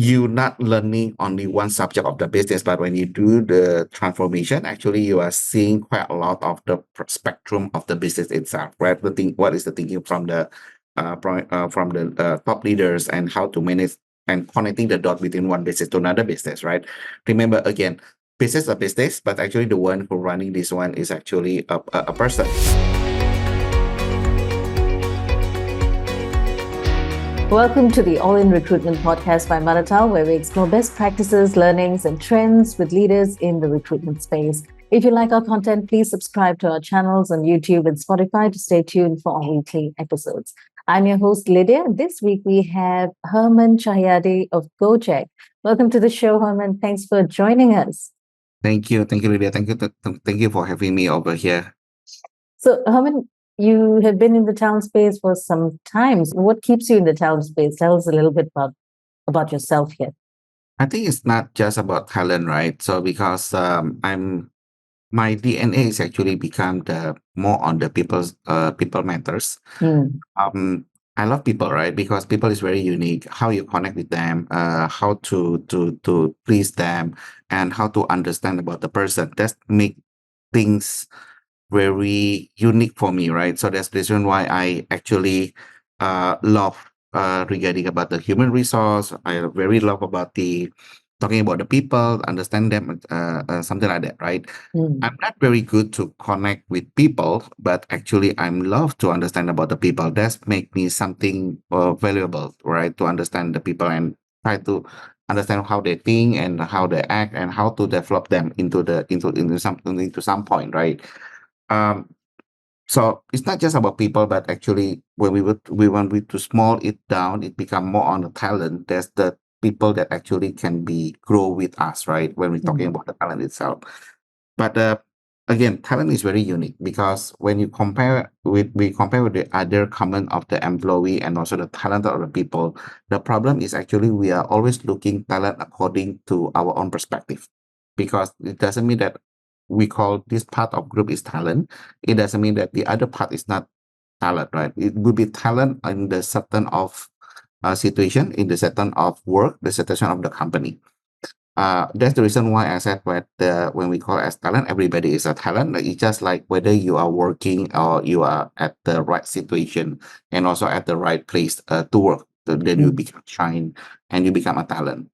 you're not learning only one subject of the business, but when you do the transformation, actually you are seeing quite a lot of the spectrum of the business itself, right? What is the thinking from the top leaders, and how to manage and connecting the dot between one business to another business, right? Remember again, business is a business, but actually the one who running this one is actually a person. Welcome to the All in Recruitment podcast by Manatal, where we explore best practices, learnings, and trends with leaders in the recruitment space. If you like our content, please subscribe to our channels on YouTube and Spotify to stay tuned for our weekly episodes. I'm your host, Lydia. This week we have Herman Cahyadi of Gojek. Welcome to the show, Herman. Thanks for joining us. Thank you, Lydia. Thank you for having me over here. So, Herman, you have been in the talent space for some time. So what keeps you in the talent space? Tell us a little bit about yourself here. I think it's not just about talent, right? So because my DNA is actually become the more on the people matters. I love people, right? Because people is very unique. How you connect with them, how to please them, and how to understand about the person. That make things very unique for me, right? So that's the reason why I actually love regarding about the human resource. I very love about the talking about the people, understand them, something like that, right? I'm not very good to connect with people, but actually I'm love to understand about the people. That's make me something valuable, right? To understand the people and try to understand how they think and how they act and how to develop them into some point, right? Um, so it's not just about people, but actually when we want to small it down, it become more on the talent. That's the people that actually can be grow with us, right? When we're talking about the talent itself. But again, talent is very unique because when you compare with the other common of the employee and also the talent of the people, the problem is actually we are always looking talent according to our own perspective, because it doesn't mean that we call this part of group is talent. It doesn't mean that the other part is not talent, right? It will be talent in the certain of situation, in the certain of work, the situation of the company. That's the reason why I said when we call as talent, everybody is a talent. Like, it's just like whether you are working or you are at the right situation and also at the right place to work. Then you become shine and you become a talent.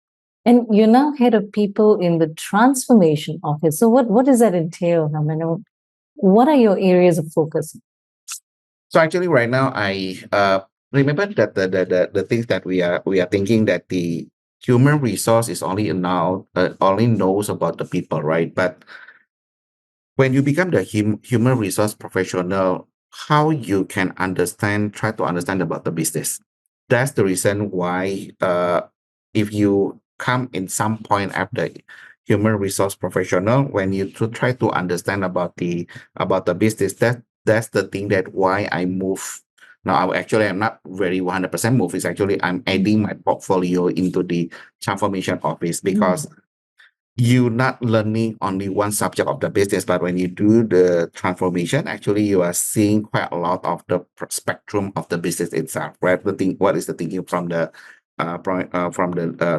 And you're now head of people in the transformation office. So what does that entail, Herman? What are your areas of focus? So actually, right now, I remember that the things that we are thinking that the human resource is only now only knows about the people, right? But when you become the human resource professional, how you can try to understand about the business. That's the reason why if you come in some point after human resource professional, when you try to understand about the business, that's the thing that why I move. Now, I'm not very 100% move. It's actually I'm adding my portfolio into the transformation office, because you're not learning only one subject of the business, but when you do the transformation, actually you are seeing quite a lot of the spectrum of the business itself, right? What is the thinking from the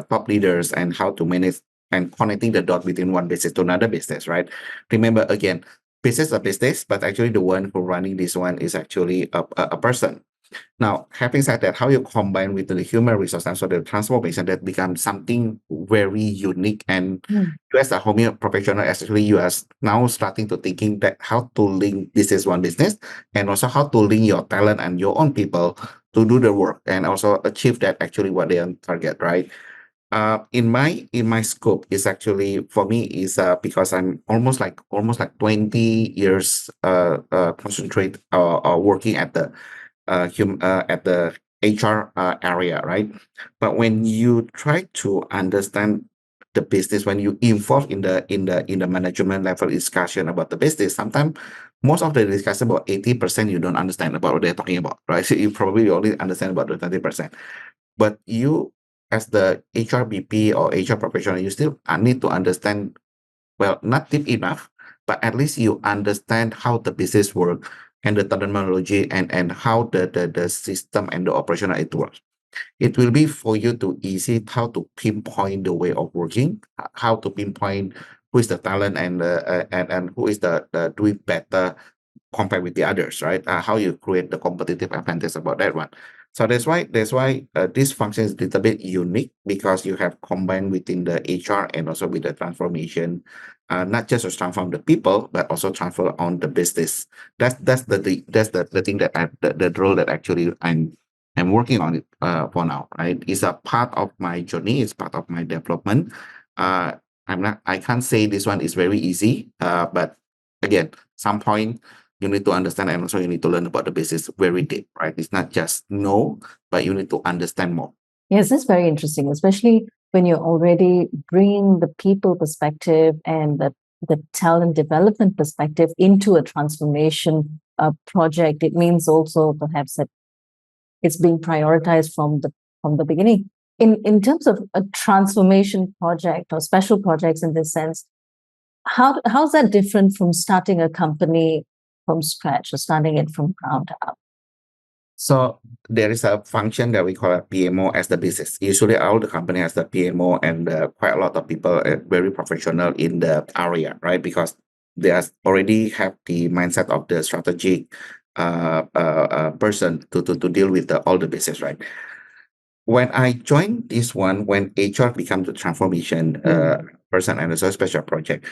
top leaders, and how to manage and connecting the dot between one business to another business, right? Remember again, business is a business, but actually the one who running this one is actually a person. Now, having said that, how you combine with the human resource and so the transformation, that becomes something very unique. And you as a home professional, actually, you are now starting to thinking that how to link this is one business, and also how to link your talent and your own people to do the work and also achieve that actually what they target, right? In my scope is actually for me is because I'm almost like 20 years concentrate working at the at the HR area, right? But when you try to understand the business, when you involve in the management level discussion about the business, sometimes most of the discussion about 80% you don't understand about what they're talking about, right? So you probably only understand about the 20%. But you, as the HRBP or HR professional, you still need to understand, well, not deep enough, but at least you understand how the business work and the terminology and how the system and the operational it works. It will be for you to easy how to pinpoint the way of working, how to pinpoint who is the talent and who is the doing better compared with the others, right? How you create the competitive advantage about that one. So that's why this function is a little bit unique because you have combined within the HR and also with the transformation, not just to transform the people but also transfer on the business. That's the thing that the role that actually I'm working on it for now. Right, it's a part of my journey. It's part of my development. Uh, I can't say this one is very easy, but again, some point you need to understand and also you need to learn about the business very deep, right? It's not just know, but you need to understand more. Yes, that's very interesting, especially when you're already bringing the people perspective and the talent development perspective into a transformation project. It means also perhaps that it's being prioritized from the beginning. In terms of a transformation project or special projects in this sense, how's that different from starting a company from scratch or starting it from ground up? So there is a function that we call a PMO as the business. Usually all the company has the PMO and quite a lot of people are very professional in the area, right? Because they already have the mindset of the strategic person to deal with all the business, right? When I joined this one, when HR becomes the transformation person and also special project,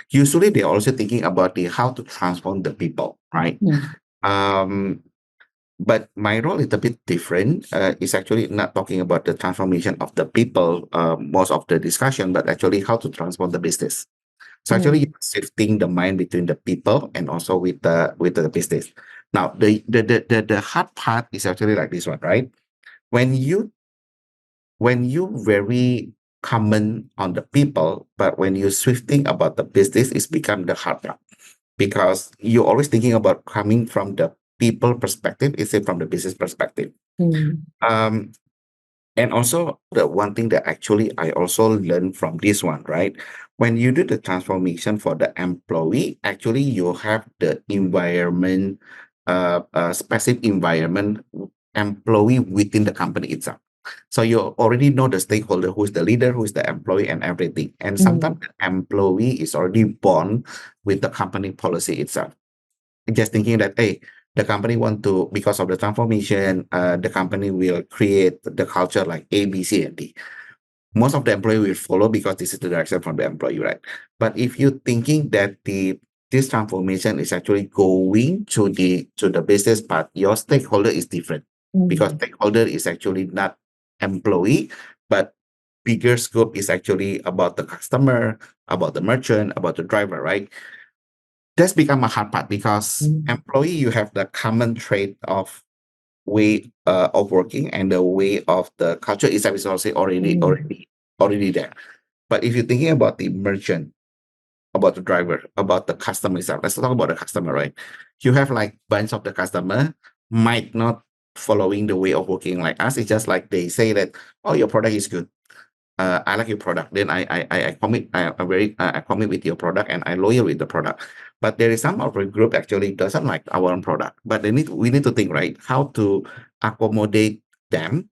usually they're also thinking about the how to transform the people, right? Um, but my role is a bit different. It's actually not talking about the transformation of the people, most of the discussion, but actually how to transform the business. So actually, you're shifting the mind between the people and also with the business. Now, the hard part is actually like this one, right? When you very common on the people, but when you swifting about the business, it's become the hard part because you're always thinking about coming from the people perspective instead from the business perspective. Um, and also the one thing that actually I also learned from this one, right? When you do the transformation for the employee, actually you have the environment, specific environment employee within the company itself. So you already know the stakeholder, who's the leader, who's the employee, and everything. And sometimes the employee is already born with the company policy itself. Just thinking that, hey, the company want to, because of the transformation, the company will create the culture like A, B, C, and D. Most of the employee will follow because this is the direction from the employee, right? But if you're thinking that this transformation is actually going to the business part, your stakeholder is different because stakeholder is actually not employee, but bigger scope is actually about the customer, about the merchant, about the driver, right? That's become a hard part because employee, you have the common trait of way of working and the way of the culture itself is also already there. But if you're thinking about the merchant, about the driver, about the customer itself, let's talk about the customer, right? You have like bunch of the customer might not following the way of working like us. It's just like they say that, oh, your product is good. I like your product. Then I commit. I commit with your product and I loyal with the product. But there is some of the group actually doesn't like our own product. But we need to think, right, how to accommodate them.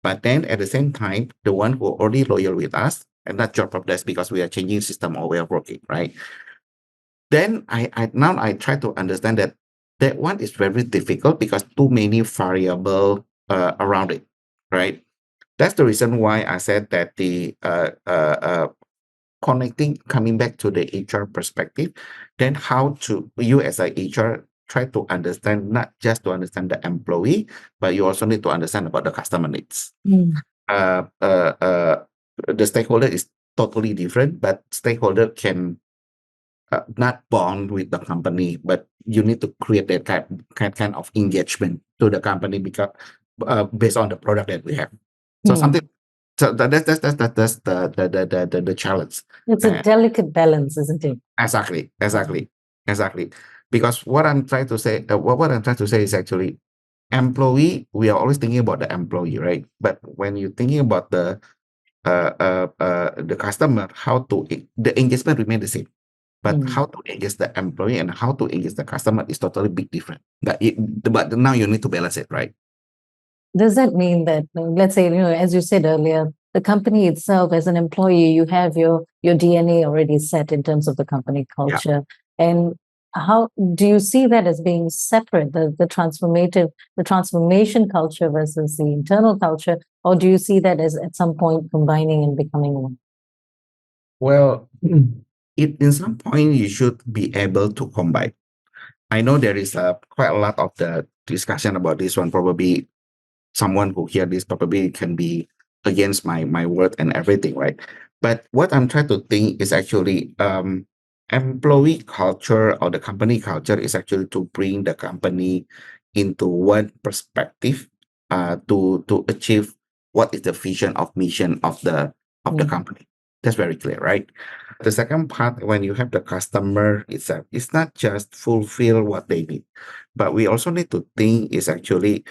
But then at the same time, the one who already loyal with us and not job of this because we are changing system or way of working, right? Then I try to understand that one is very difficult because too many variable around it, right? That's the reason why I said that the connecting, coming back to the HR perspective, then how to you as a HR try to understand, not just to understand the employee, but you also need to understand about the customer needs. Uh, uh, uh, the stakeholder is totally different, but stakeholder can not bond with the company, but you need to create that kind of engagement to the company because based on the product that we have. So something. So that's the challenge. It's a delicate balance, isn't it? Exactly. Because what I'm trying to say, is actually employee. We are always thinking about the employee, right? But when you're thinking about the customer, the engagement remain the same. But how to engage the employee and how to engage the customer is totally big different. But now you need to balance it, right? does that mean that, let's say, as you said earlier, the company itself, as an employee, you have your DNA already set in terms of the company Yeah. culture, and how do you see that as being separate, the transformation culture versus the internal culture, or do you see that as at some point combining and becoming one? Well, in some point, you should be able to combine. I know there is quite a lot of the discussion about this one. Probably someone who hear this probably can be against my word and everything, right? But what I'm trying to think is actually employee culture or the company culture is actually to bring the company into one perspective to achieve what is the vision of mission of the company. That's very clear, right? The second part, when you have the customer itself, it's not just fulfill what they need, but we also need to think is actually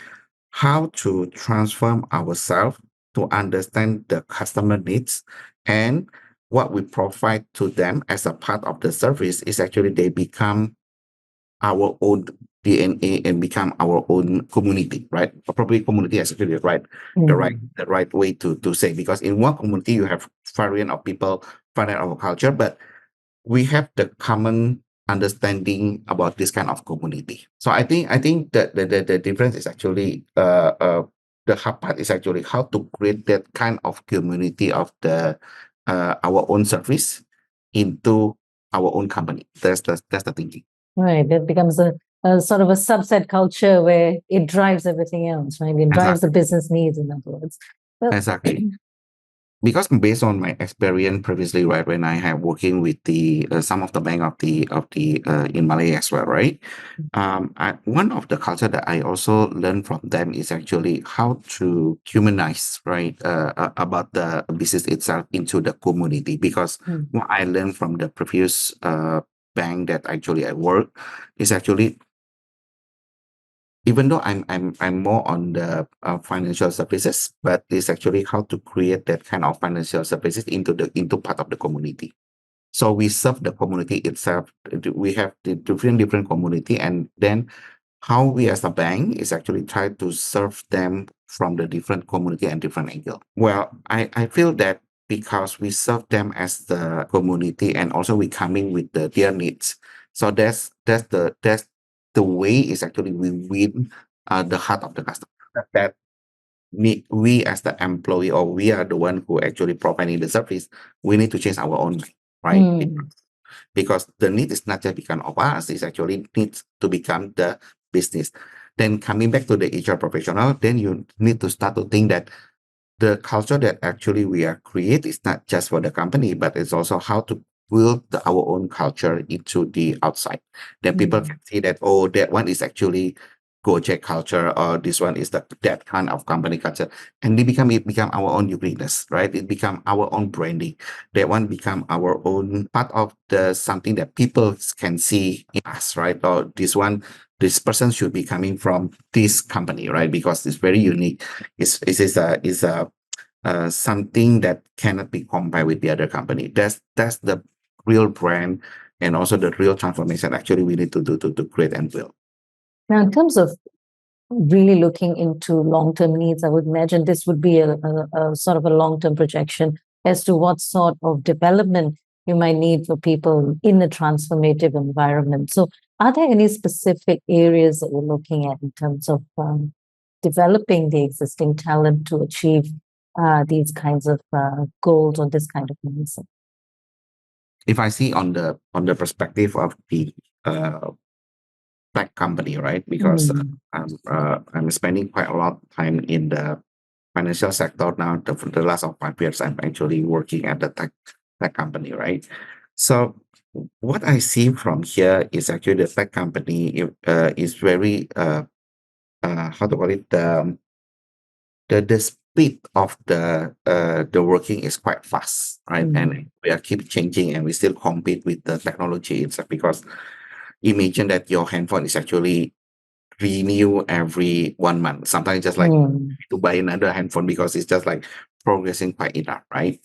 how to transform ourselves to understand the customer needs, and what we provide to them as a part of the service is actually they become our own DNA and become our own community, right? Or probably community is actually the right way to say, because in one community you have variant of people, variant of culture, but we have the common understanding about this kind of community. So I think that the difference is actually the hard part is actually how to create that kind of community of the our own service into our own company. That's the thinking. Right. It becomes a sort of a subset culture where it drives everything else, right? It drives the Exactly. business needs, in other words. Well, Exactly. Because based on my experience previously, right, when I have working with the some of the bank of the in Malay as well, right? One of the culture that I also learned from them is actually how to humanize, right, about the business itself into the community. Because what I learned from the previous bank that actually I work is actually, even though I'm more on the financial services, but it's actually how to create that kind of financial services into part of the community. So we serve the community itself. We have the different community, and then how we as a bank is actually try to serve them from the different community and different angle. Well, I feel that because we serve them as the community and also we coming with their needs. So that's the way is actually we win the heart of the customer. That we as the employee, or we are the one who actually providing the service, we need to change our own mind, right? Because the need is not just become of us, it's actually needs to become the business. Then coming back to the HR professional, then you need to start to think that the culture that actually we are create is not just for the company, but it's also how to build our own culture into the outside. Then people can see that, oh, that one is actually Gojek culture, or this one is that kind of company culture, and it become our own uniqueness, right? It become our own branding. That one become our own part of the something that people can see in us, right? Or this person should be coming from this company, right? Because it's very unique. Is a something that cannot be compared with the other company. That's the real brand, and also the real transformation actually we need to do to create and build. Now, in terms of really looking into long-term needs, I would imagine this would be a sort of a long-term projection as to what sort of development you might need for people in a transformative environment. So are there any specific areas that you're looking at in terms of developing the existing talent to achieve these kinds of goals or this kind of mindset? If I see on the perspective of the tech company, right? Because I'm spending quite a lot of time in the financial sector now. The last of 5 years, I'm actually working at the tech company, right? So what I see from here is actually the tech company is very how to call it, the speed of the working is quite fast, right? And we are keep changing, and we still compete with the technology itself, because imagine that your handphone is actually renew every 1 month. Sometimes just like to buy another handphone because it's just like progressing quite enough, right?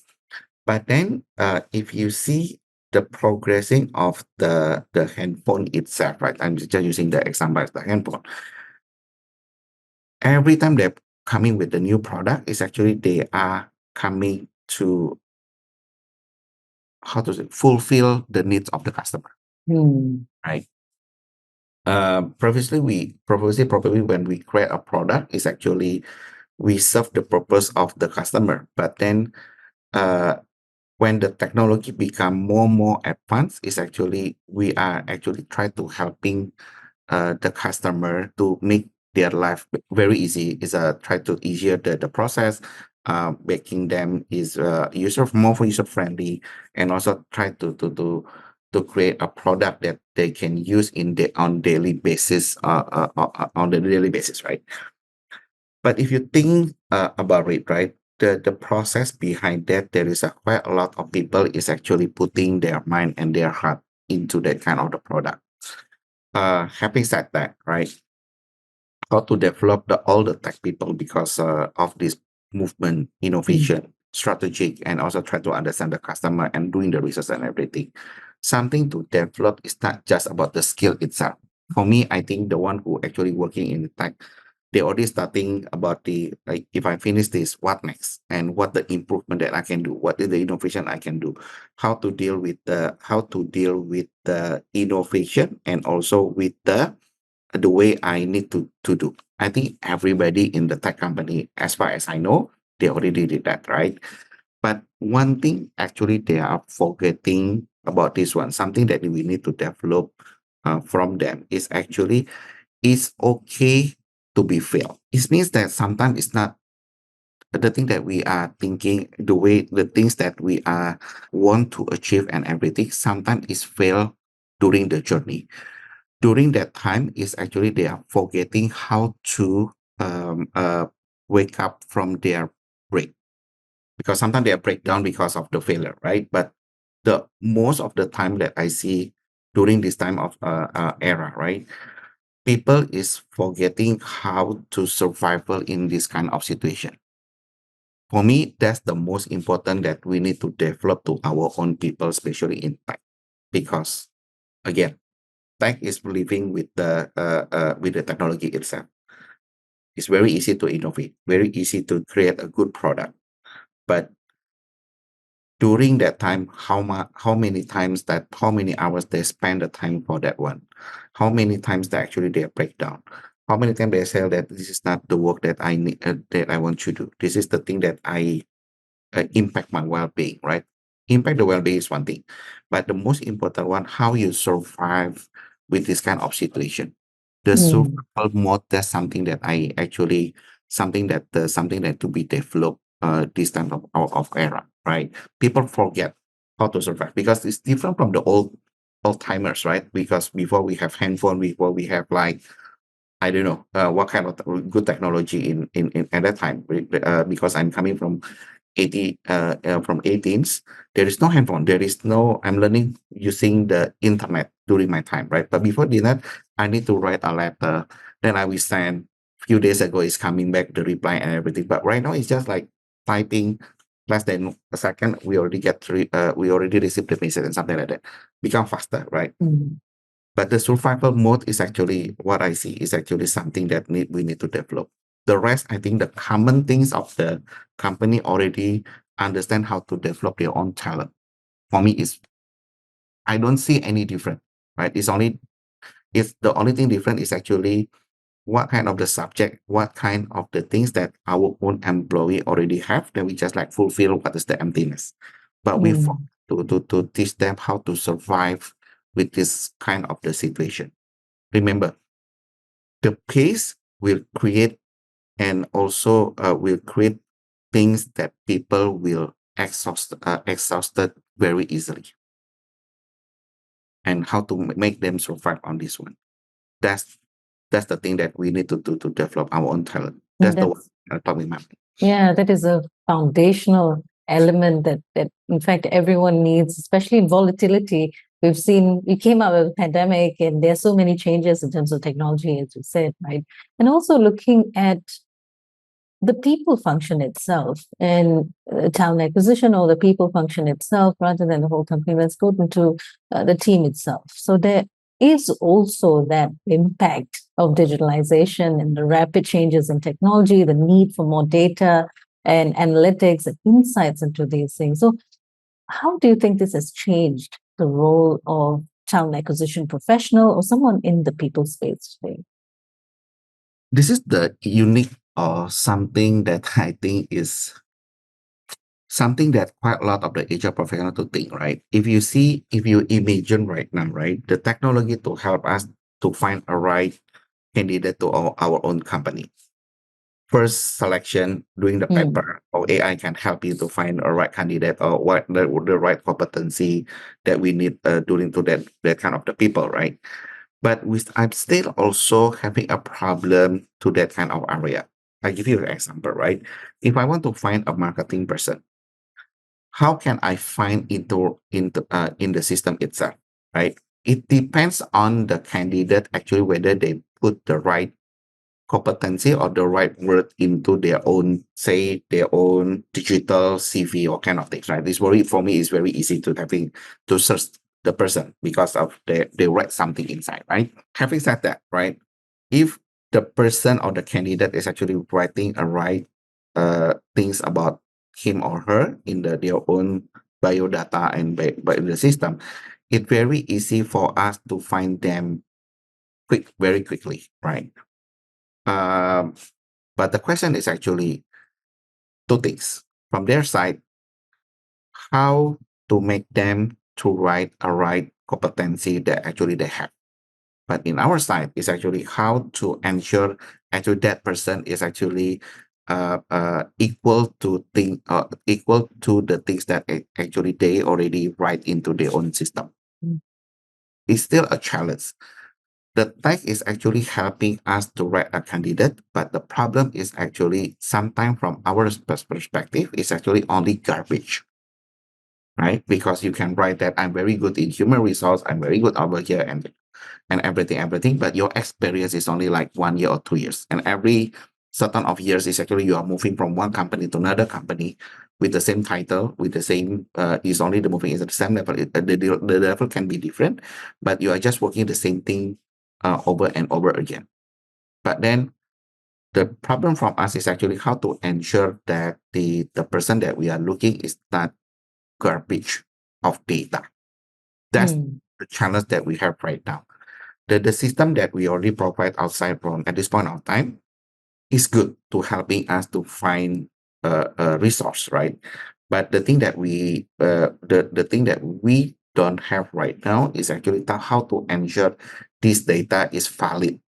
But then if you see the progressing of the handphone itself, right? I'm just using the example as the handphone. Every time that coming with the new product is actually they are coming to fulfill the needs of the customer, right? Previously, probably when we create a product, is actually we serve the purpose of the customer. But then, when the technology become more advanced, is actually we are actually try to helping the customer to make their life very easy. Is try to easier the process, making them is more user friendly, and also try to create a product that they can use on daily basis, on the daily basis, right? But if you think about it, right, the process behind that, there is quite a lot of people is actually putting their mind and their heart into that kind of the product. Having said that, right, how to develop all the tech people because of this movement, innovation, strategic, and also try to understand the customer and doing the research and everything. Something to develop is not just about the skill itself. For me, I think the one who actually working in the tech, they already starting about like, if I finish this, what next, and what the improvement that I can do, what is the innovation I can do, how to deal with the innovation, and also with the way I need to do. I think everybody in the tech company, as far as I know, they already did that, right? But one thing actually they are forgetting about this one, something that we need to develop from them is actually it's okay to be failed. It means that sometimes it's not the thing that we are thinking, the things that we are want to achieve and everything, sometimes is fail during the journey. During that time is actually they are forgetting how to wake up from their break, because sometimes they break down because of the failure, right? But the most of the time that I see during this time of era, right, people is forgetting how to survival in this kind of situation. For me, that's the most important that we need to develop to our own people, especially in tech, because again, tech is living with the technology itself. It's very easy to innovate, very easy to create a good product. But during that time, how many hours they spend the time for that one? How many times they break down? How many times they say that this is not the work that I need, that I want to do? This is the thing that I impact my well-being, right? Impact the well-being is one thing, but the most important one, how you survive with this kind of situation. The survival mode, that's something that I actually something that to be developed this time of era, right? People forget how to survive because it's different from the old timers, right? Because before we have handphone, before we have like I don't know what kind of good technology in at that time, because I'm coming from 18s, there is no handphone. There is no, I'm learning using the internet during my time, right? But before that, I need to write a letter. Then I will send. Few days ago, it's coming back, the reply and everything. But right now, it's just like typing less than a second. We already received the message and something like that. Become faster, right? But the survival mode is actually what I see is actually something that we need to develop. The rest, I think the common things of the company already understand how to develop their own talent. For me, is I don't see any different, right? It's the only thing different is actually what kind of the subject, what kind of the things that our own employee already have, that we just like fulfill what is the emptiness. But we to teach them how to survive with this kind of the situation. Remember, the pace will create and also will create things that people will exhausted very easily, and how to make them survive on this one. That's the thing that we need to do to develop our own talent. That's the one I talk with my mind. Yeah, that is a foundational element that in fact everyone needs, especially in volatility. We came out of the pandemic and there's so many changes in terms of technology, as you said, right? And also looking at the people function itself and talent acquisition, or the people function itself rather than the whole company. Let's go into the team itself. So is also that impact of digitalization and the rapid changes in technology, the need for more data and analytics and insights into these things. So, how do you think this has changed the role of talent acquisition professional or someone in the people space today? This is the unique or something that I think is something that quite a lot of the HR professional to think, right? If you imagine right now, right, the technology to help us to find a right candidate to our own company. First selection, doing the paper, or AI can help you to find a right candidate or what the right competency that we need during to that kind of the people, right? But I'm still also having a problem to that kind of area. I give you an example, right? If I want to find a marketing person, how can I find in the system itself, right? It depends on the candidate actually whether they put the right competency or the right word into their own, say, their own digital CV or kind of things, right? This very for me is very easy to having to search the person because of they write something inside, right? Having said that, right? If the person or the candidate is actually writing a right things about him or her in their own biodata and by the system, it's very easy for us to find them very quickly, right? Um, but the question is actually two things. From their side, how to make them to write a right competency that actually they have. But in our side, is actually how to ensure actually that person is actually equal to the things that actually they already write into their own system. It's still a challenge. The tech is actually helping us to write a candidate, but the problem is actually sometimes from our perspective, it's actually only garbage, right? Because you can write that I'm very good in human resource, I'm very good over here and everything, but your experience is only like 1 year or 2 years. And every certain of years is actually you are moving from one company to another company with the same title, with the same, is only the moving is at the same level. The level can be different, but you are just working the same thing over and over again. But then the problem from us is actually how to ensure that the person that we are looking is not garbage of data. That's the challenge that we have right now. The system that we already provide outside from at this point of time is good to helping us to find a resource, right? But the thing that the thing that we don't have right now is actually how to ensure this data is valid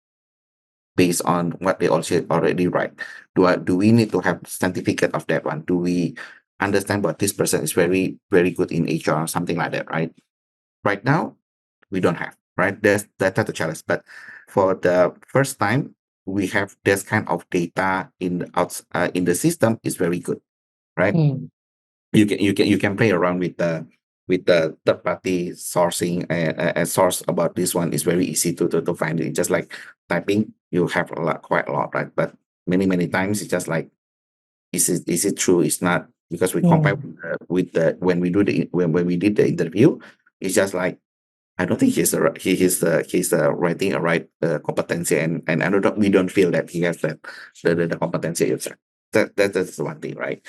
based on what they also already write. Do we need to have certificate of that one? Do we understand what this person is very, very good in HR or something like that, right? Right now, we don't have, right? That's the challenge. But for the first time, we have this kind of data in the system is very good, right? You can play around with the third party sourcing and source about this one is very easy to find it. Just like typing, you have quite a lot, right? But many times it's just like, is it true? It's not, because we compare with the when we do when we did the interview, it's just like I don't think he's writing a right competency, and we don't feel that he has the competency itself. That's one thing, right?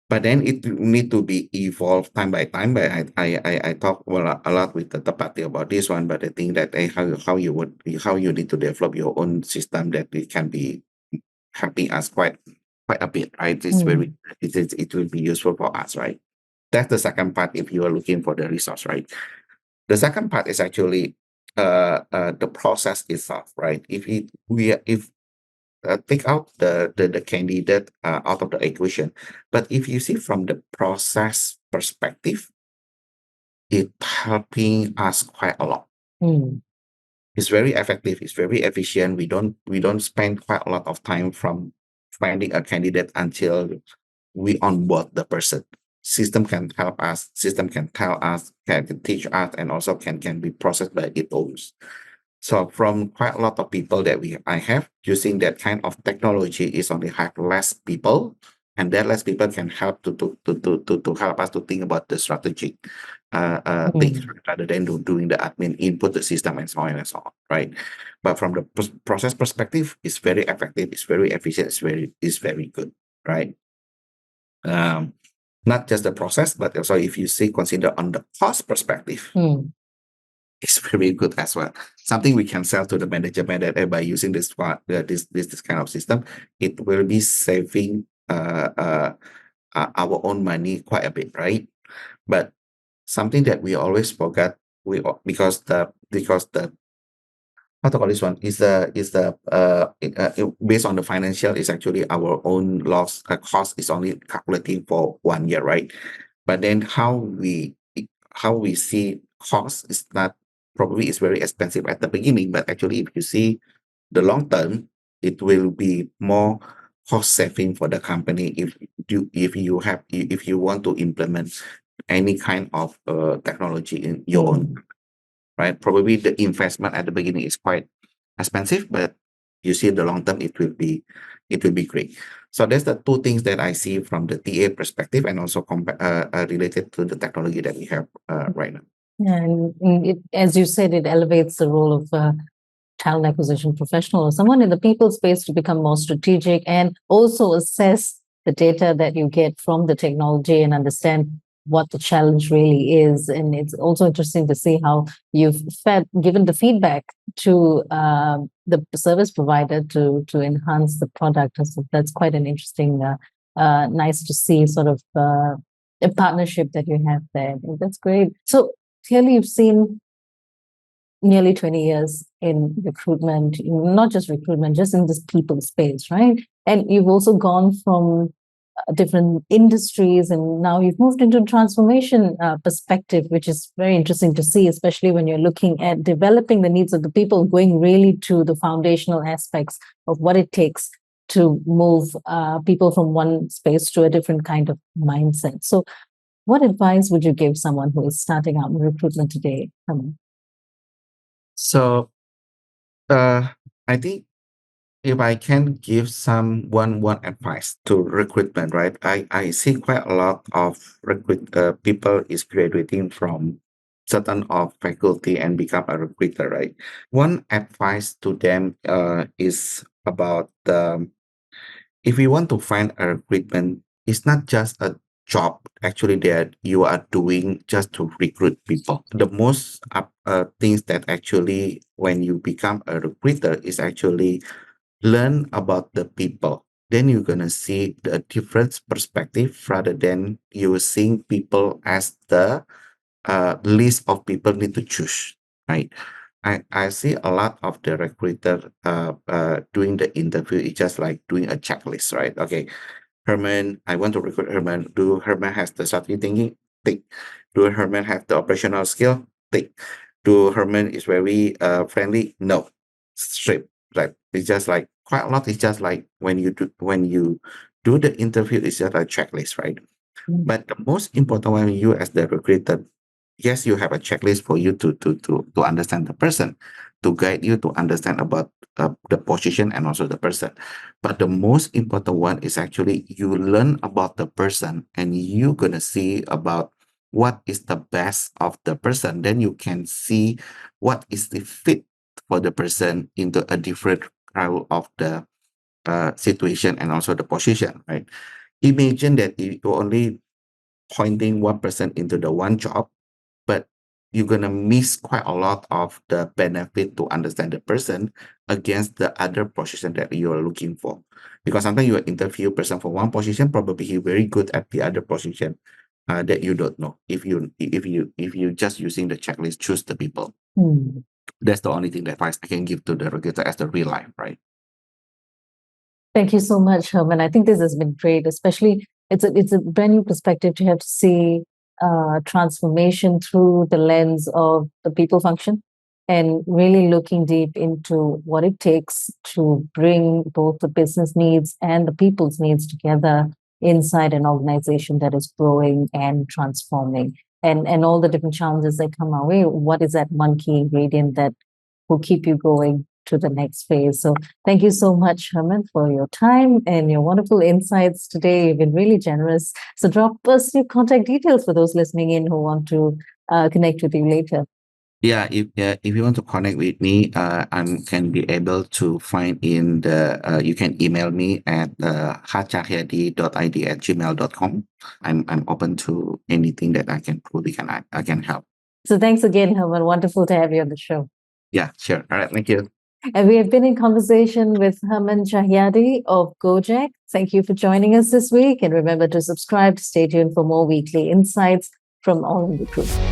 But then it need to be evolved time by time. But I talk a lot with the party about this one. But I think that how you need to develop your own system that it can be helping us quite a bit, right? It will be useful for us, right? That's the second part if you are looking for the resource, right? The second part is actually the process itself, right? If take out the candidate out of the equation, but if you see from the process perspective, it's helping us quite a lot. It's very effective. It's very efficient. We don't spend quite a lot of time from finding a candidate until we onboard the person. System can help us. System can tell us, can teach us, and also can be processed by its own. So from quite a lot of people that I have using that kind of technology is only have less people and that lets people can help to help us to think about the strategic things rather than doing the admin input the system and so on and so on, right? But from the process perspective, it's very effective, it's very efficient, it's very good, right? Not just the process, but also if you consider on the cost perspective, it's very good as well. Something we can sell to the management that by using this kind of system, it will be saving our own money quite a bit, right? But something that we always forget, because the how to call this one is based on the financial, is actually our own loss cost is only calculating for 1 year, right? But then how we see cost is not probably is very expensive at the beginning, but actually if you see the long term, it will be more cost saving for the company if you want to implement any kind of technology in your own, right? Probably the investment at the beginning is quite expensive, but you see the long term, it will be great. So that's the two things that I see from the TA perspective, and also related to the technology that we have right now. And as you said, it elevates the role of talent acquisition professional or someone in the people space to become more strategic and also assess the data that you get from the technology and understand what the challenge really is. And it's also interesting to see how you've given the feedback to the service provider to enhance the product. So that's quite an interesting, nice to see sort of a partnership that you have there. That's great. So clearly you've seen nearly 20 years in recruitment, not just recruitment, just in this people space, right? And you've also gone from different industries, and now you've moved into transformation perspective, which is very interesting to see, especially when you're looking at developing the needs of the people, going really to the foundational aspects of what it takes to move people from one space to a different kind of mindset. So what advice would you give someone who is starting out in recruitment today? So I think if I can give one advice to recruitment, right? I see quite a lot of people is graduating from certain of faculty and become a recruiter, right? One advice to them is about if you want to find a recruitment, it's not just a job actually that you are doing just to recruit people. The most things that actually when you become a recruiter is actually learn about the people. Then you're gonna see the different perspective rather than you seeing people as the list of people need to choose, right? I see a lot of the recruiter doing the interview. It's just like doing a checklist, right? Okay, Herman, I want to recruit Herman. Do Herman has the strategy thinking? Tick. Do Herman have the operational skill? Tick. Do Herman is very friendly? No. Straight. Like it's just like quite a lot. It's just like when you do the interview, it's just a checklist, right? But the most important one, you as the recruiter, yes, you have a checklist for you to understand the person, to guide you to understand about the position and also the person. But the most important one is actually you learn about the person and you're gonna see about what is the best of the person. Then you can see what is the fit for the person into a different role of the situation and also the position, right? Imagine that you only pointing one person into the one job, but you're gonna miss quite a lot of the benefit to understand the person against the other position that you are looking for. Because sometimes you interview a person for one position, probably he's very good at the other position that you don't know. If you just using the checklist, choose the people. That's the only thing that advice I can give to the recruiter as the real life, right? Thank you so much, Herman. I think this has been great, especially it's a brand new perspective to have to see transformation through the lens of the people function and really looking deep into what it takes to bring both the business needs and the people's needs together inside an organization that is growing and transforming, and all the different challenges that come our way. What is that one key ingredient that will keep you going to the next phase. So thank you so much, Herman, for your time and your wonderful insights today. You've been really generous. So drop us your contact details for those listening in who want to connect with you later. Yeah, if you want to connect with me, I can be able to find in the. You can email me at hacahyadi.id@gmail.com. I'm open to anything that I can probably I can help. So thanks again, Herman. Wonderful to have you on the show. Yeah, sure. All right, thank you. And we have been in conversation with Herman Cahyadi of Gojek. Thank you for joining us this week. And remember to subscribe. Stay tuned for more weekly insights from All in Recruitment.